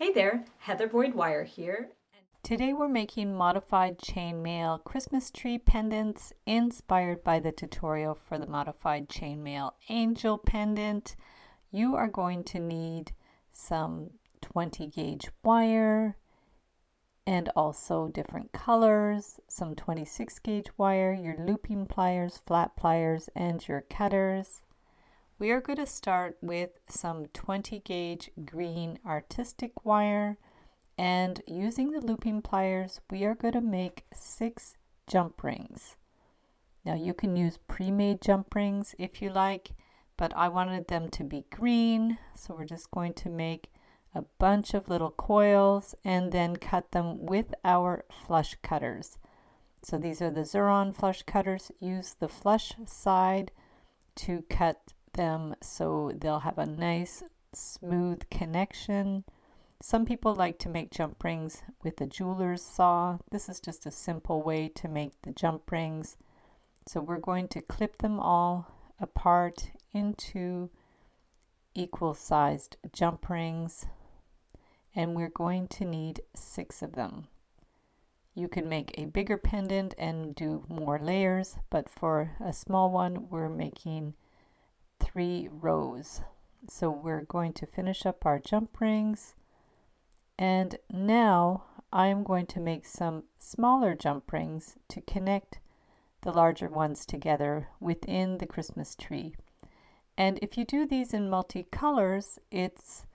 Hey there, Heather Boyd Wire here. Today we're making modified chainmail Christmas tree pendants inspired by the tutorial for the modified chainmail angel pendant. You are going to need some 20 gauge wire and also different colors, some 26 gauge wire, your looping pliers, flat pliers, and your cutters. We are going to start with some 20 gauge green artistic wire. And using the looping pliers, we are going to make 6 jump rings. Now you can use pre-made jump rings if you like, but I wanted them to be green, so we're just going to make a bunch of little coils and then cut them with our flush cutters. So these are the Xuron flush cutters. Use the flush side to cut them so they'll have a nice smooth connection. Some people like to make jump rings with a jeweler's saw. This is just a simple way to make the jump rings. So we're going to clip them all apart into equal sized jump rings, and we're going to need 6 of them. You can make a bigger pendant and do more layers, but for a small one we're making 3 rows. So we're going to finish up our jump rings. And now I'm going to make some smaller jump rings to connect the larger ones together within the Christmas tree. And if you do these in multicolors, it's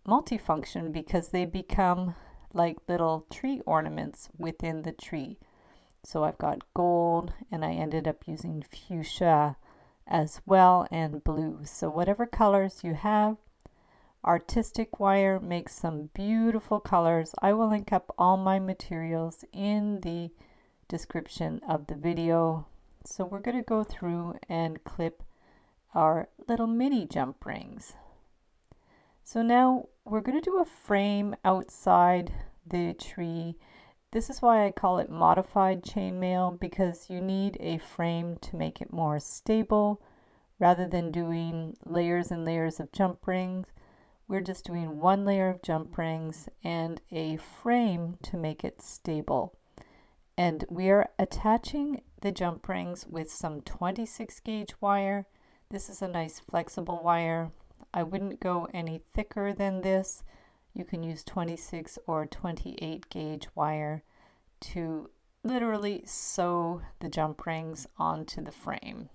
multifunction because they become like little tree ornaments within the tree. So I've got gold, and I ended up using fuchsia as well, and blue. So whatever colors you have. Artistic wire makes some beautiful colors. I will link up all my materials in the description of the video. So we're going to go through and clip our little mini jump rings. So now we're going to do a frame outside the tree. This is why I call it modified chainmail, because you need a frame to make it more stable rather than doing layers and layers of jump rings. We're just doing 1 layer of jump rings and a frame to make it stable. And we are attaching the jump rings with some 26 gauge wire. This is a nice flexible wire. I wouldn't go any thicker than this. You can use 26 or 28 gauge wire to literally sew the jump rings onto the frame.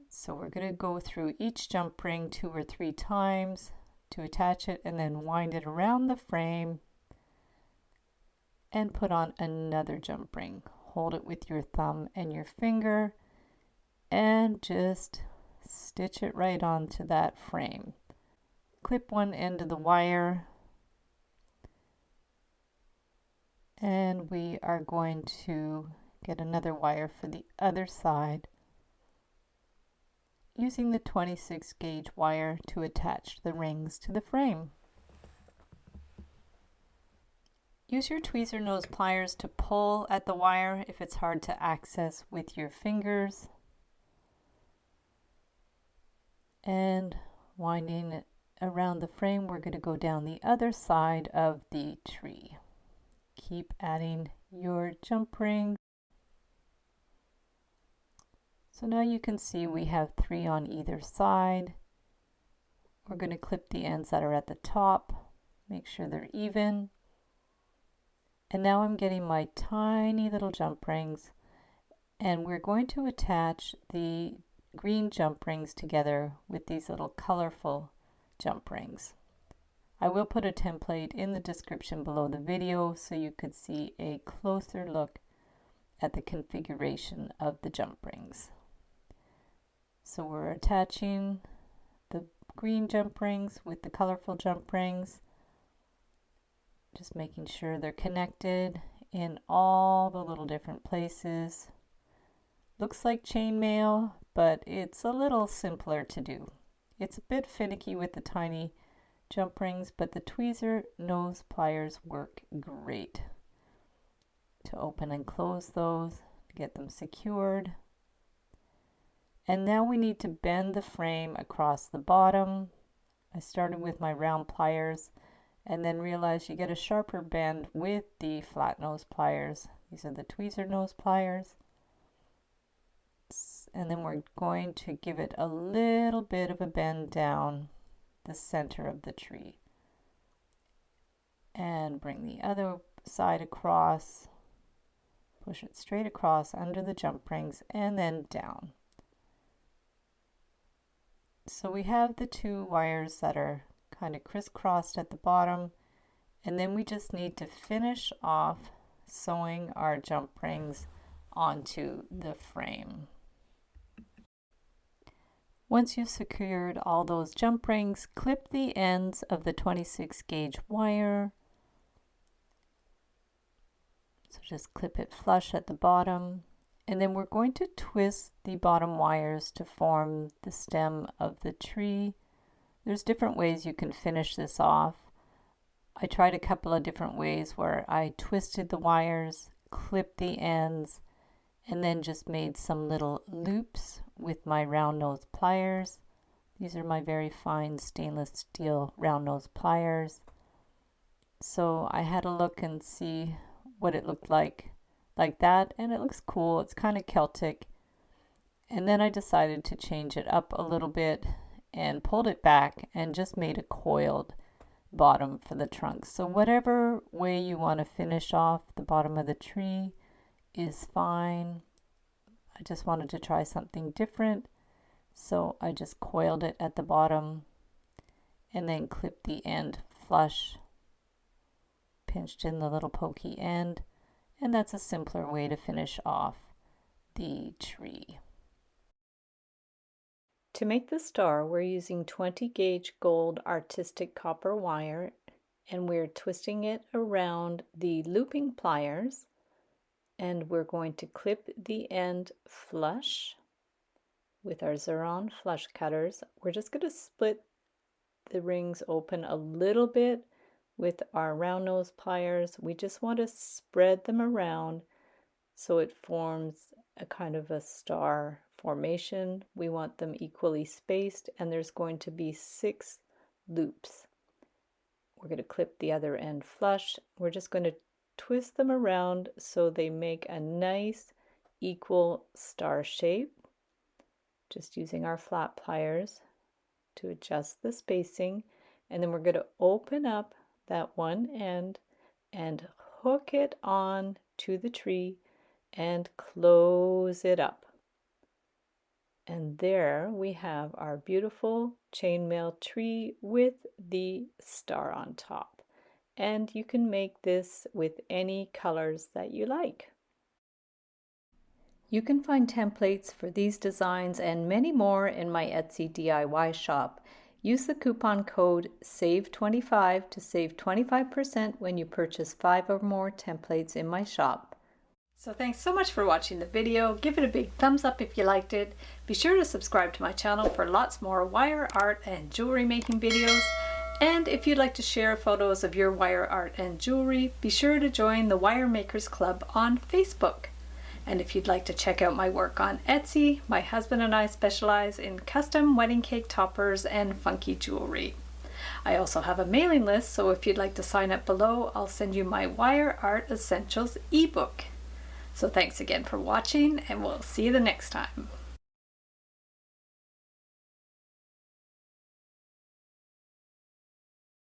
So we're going to go through each jump ring 2 or 3 times to attach it, and then wind it around the frame and put on another jump ring. Hold it with your thumb and your finger and just stitch it right onto that frame. Clip one end of the wire, and we are going to get another wire for the other side, using the 26 gauge wire to attach the rings to the frame. Use your tweezer nose pliers to pull at the wire if it's hard to access with your fingers. And winding it around the frame, we're going to go down the other side of the tree. Keep adding your jump rings. So now you can see we have 3 on either side. We're going to clip the ends that are at the top, make sure they're even. And now I'm getting my tiny little jump rings, and we're going to attach the green jump rings together with these little colorful jump rings. I will put a template in the description below the video so you could see a closer look at the configuration of the jump rings. So we're attaching the green jump rings with the colorful jump rings, just making sure they're connected in all the little different places. Looks like chainmail, but it's a little simpler to do. It's a bit finicky with the tiny jump rings, but the tweezer nose pliers work great to open and close those, to get them secured. And now we need to bend the frame across the bottom. I started with my round pliers and then realize you get a sharper bend with the flat nose pliers. These are the tweezer nose pliers. And then we're going to give it a little bit of a bend down the center of the tree. And bring the other side across, push it straight across under the jump rings and then down. So we have the two wires that are kind of crisscrossed at the bottom, and then we just need to finish off sewing our jump rings onto the frame. Once you've secured all those jump rings, clip the ends of the 26 gauge wire. So just clip it flush at the bottom, and then we're going to twist the bottom wires to form the stem of the tree. There's different ways you can finish this off. I tried a couple of different ways where I twisted the wires, clipped the ends, and then just made some little loops with my round nose pliers. These are my very fine stainless steel round nose pliers. So I had a look and see what it looked like that, and it looks cool. It's kind of Celtic. And then I decided to change it up a little bit and pulled it back and just made a coiled bottom for the trunk. So whatever way you want to finish off the bottom of the tree is fine. I just wanted to try something different, so I just coiled it at the bottom and then clipped the end flush, pinched in the little pokey end, and that's a simpler way to finish off the tree. To make the star, we're using 20 gauge gold artistic copper wire, and we're twisting it around the looping pliers, and we're going to clip the end flush with our Xeron flush cutters. We're just going to split the rings open a little bit with our round nose pliers. We just want to spread them around so it forms a kind of a star formation. We want them equally spaced, and there's going to be 6 loops. We're going to clip the other end flush. We're just going to twist them around so they make a nice equal star shape, just using our flat pliers to adjust the spacing. And then we're going to open up that one end and hook it on to the tree and close it up. And there we have our beautiful chainmail tree with the star on top. And you can make this with any colors that you like. You can find templates for these designs and many more in my Etsy DIY shop. Use the coupon code SAVE25 to save 25% when you purchase 5 or more templates in my shop. So thanks so much for watching the video. Give it a big thumbs up if you liked it. Be sure to subscribe to my channel for lots more wire art and jewelry making videos. And if you'd like to share photos of your wire art and jewelry, be sure to join the Wire Makers Club on Facebook. And if you'd like to check out my work on Etsy, my husband and I specialize in custom wedding cake toppers and funky jewelry. I also have a mailing list, so if you'd like to sign up below, I'll send you my Wire Art Essentials ebook. So thanks again for watching, and we'll see you the next time.